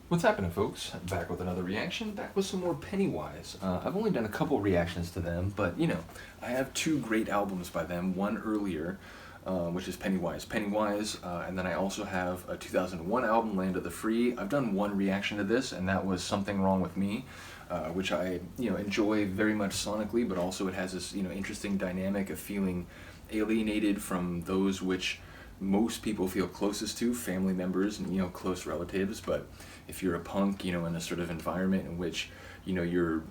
What's happening, folks? Back with another reaction, back with some more Pennywise. I've only done a couple reactions to them, but I have two great albums by them. One earlier, which is Pennywise, and then I also have a 2001 album, Land of the Free. I've done one reaction to this, and that was Something Wrong with Me, which I enjoy very much sonically, but also it has this interesting dynamic of feeling alienated from those which most people feel closest to, family members and close relatives. But if you're a punk, in a sort of environment in which you're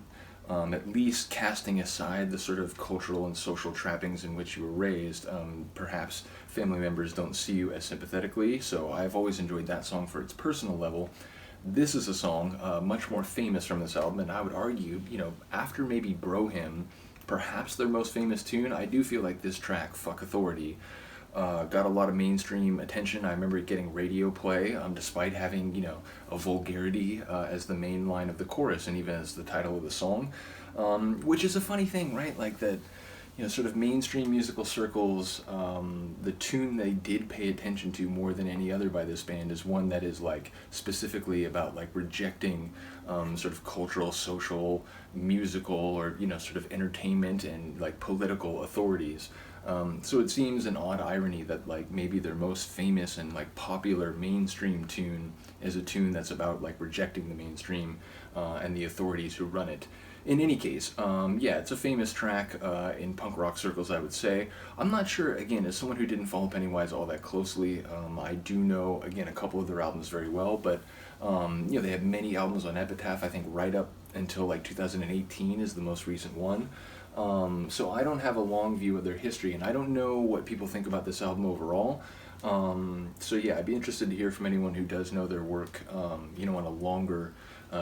at least casting aside the sort of cultural and social trappings in which you were raised, perhaps family members don't see you as sympathetically. So I've always enjoyed that song for its personal level. This is a song much more famous from this album, and I would argue, after maybe Bro Hymn, perhaps their most famous tune, I do feel like this track, Fuck Authority, got a lot of mainstream attention. I remember it getting radio play, despite having, a vulgarity as the main line of the chorus and even as the title of the song, which is a funny thing, right? Like that, sort of mainstream musical circles, the tune they did pay attention to more than any other by this band is one that is like specifically about like rejecting sort of cultural, social, musical, or sort of entertainment and like political authorities. So it seems an odd irony that like maybe their most famous and like popular mainstream tune is a tune that's about like rejecting the mainstream and the authorities who run it. In any case, yeah, it's a famous track in punk rock circles, I would say. I'm not sure, again, as someone who didn't follow Pennywise all that closely, I do know, again, a couple of their albums very well, but they have many albums on Epitaph. I think right up until like 2018 is the most recent one. So I don't have a long view of their history, and I don't know what people think about this album overall. So yeah, I'd be interested to hear from anyone who does know their work, on a longer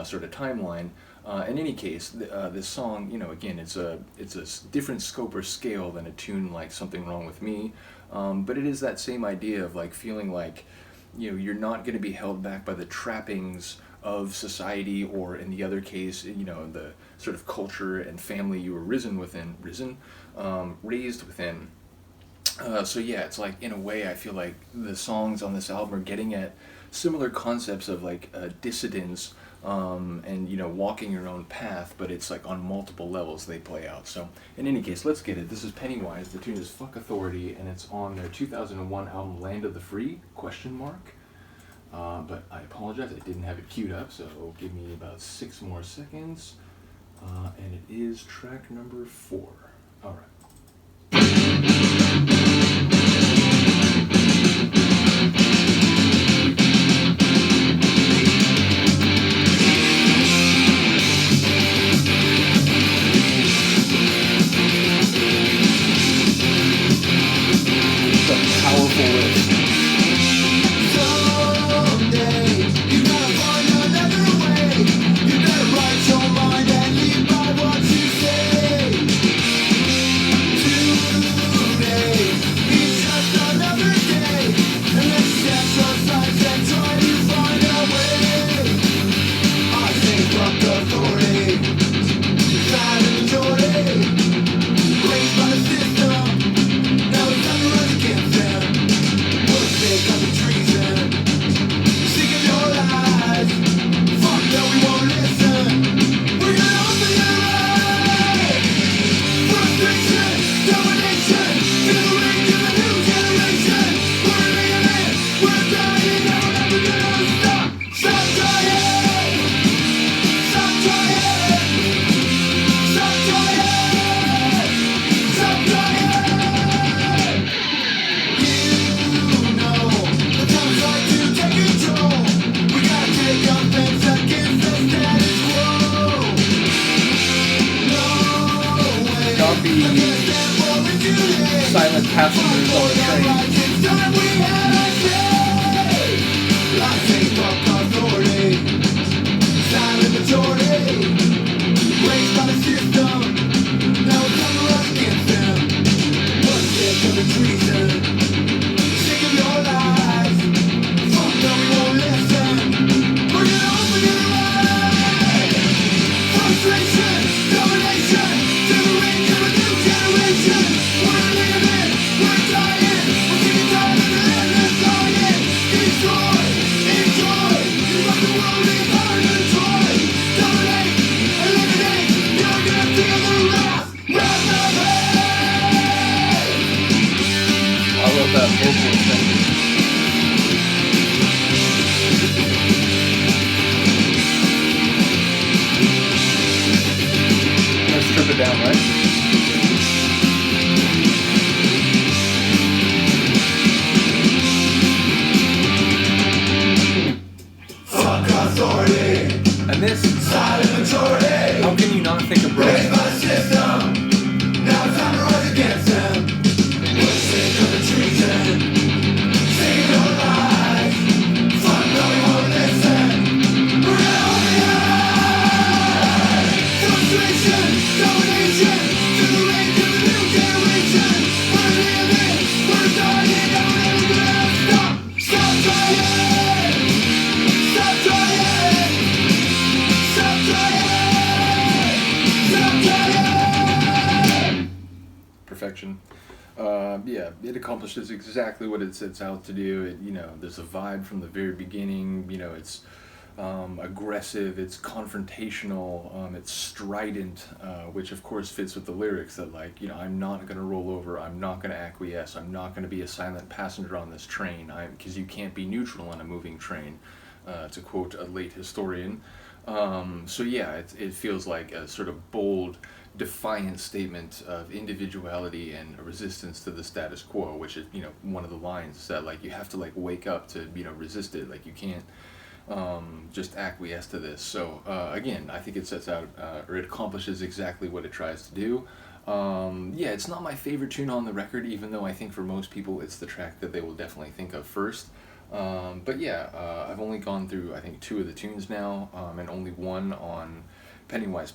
sort of timeline. In any case, this song, again, it's a different scope or scale than a tune like Something Wrong with Me, but it is that same idea of like feeling like, you're not going to be held back by the trappings of society, or in the other case, the sort of culture and family you were raised within. So yeah, it's like, in a way, I feel like the songs on this album are getting at similar concepts of like dissidence, and walking your own path, but it's like on multiple levels they play out. So in any case, let's get it. This is Pennywise. The tune is Fuck Authority, and it's on their 2001 album Land of the Free, ? But I apologize, I didn't have it queued up, so give me about 6 more seconds. And it is track number 4. All right. Silent passengers on the train. authority. And this, Silent majority. how can you not think of Bro? Raised by the system. Now it's time to rise against them. We're sick of the treason. Singing our lies. Fun knowing won't listen. We're out on the eye. Frustration, domination. To the rage of a new generation. We're living, we're dying. Don't ever gonna stop. Stop trying. Stop trying. Stop trying. Stop trying. Perfection. Yeah, it accomplishes exactly what it sets out to do. It, there's a vibe from the very beginning. It's aggressive, it's confrontational, it's strident, which of course fits with the lyrics that I'm not going to roll over, I'm not going to acquiesce, I'm not going to be a silent passenger on this train, because you can't be neutral on a moving train, to quote a late historian. So yeah, it feels like a sort of bold, defiant statement of individuality and a resistance to the status quo, which is, one of the lines that you have to wake up to, resist it. You can't just acquiesce to this. So again, I think it sets out, or it accomplishes exactly what it tries to do. Yeah, it's not my favorite tune on the record, even though I think for most people it's the track that they will definitely think of first. But yeah, I've only gone through, I think, 2 of the tunes now, and only 1 on Pennywise.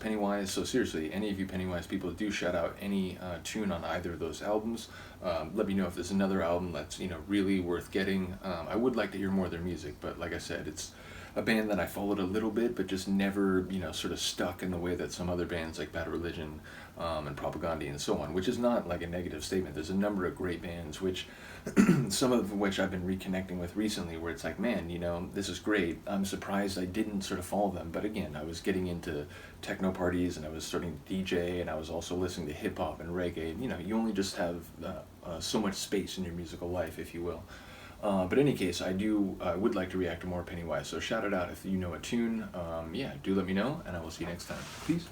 So seriously, any of you Pennywise people, do shout out any tune on either of those albums. Let me know if there's another album that's really worth getting. I would like to hear more of their music, but like I said, it's a band that I followed a little bit, but just never sort of stuck in the way that some other bands like Bad Religion and Propaganda and so on, which is not a negative statement. There's a number of great bands, which some of which I've been reconnecting with recently, where it's man, this is great. I'm surprised I didn't sort of follow them. But again, I was getting into techno parties and I was starting to DJ, and I was also listening to hip hop and reggae. You only just have so much space in your musical life, if you will. But in any case, I would like to react to more Pennywise. So shout it out if you know a tune. Yeah, do let me know, and I will see you next time. Peace.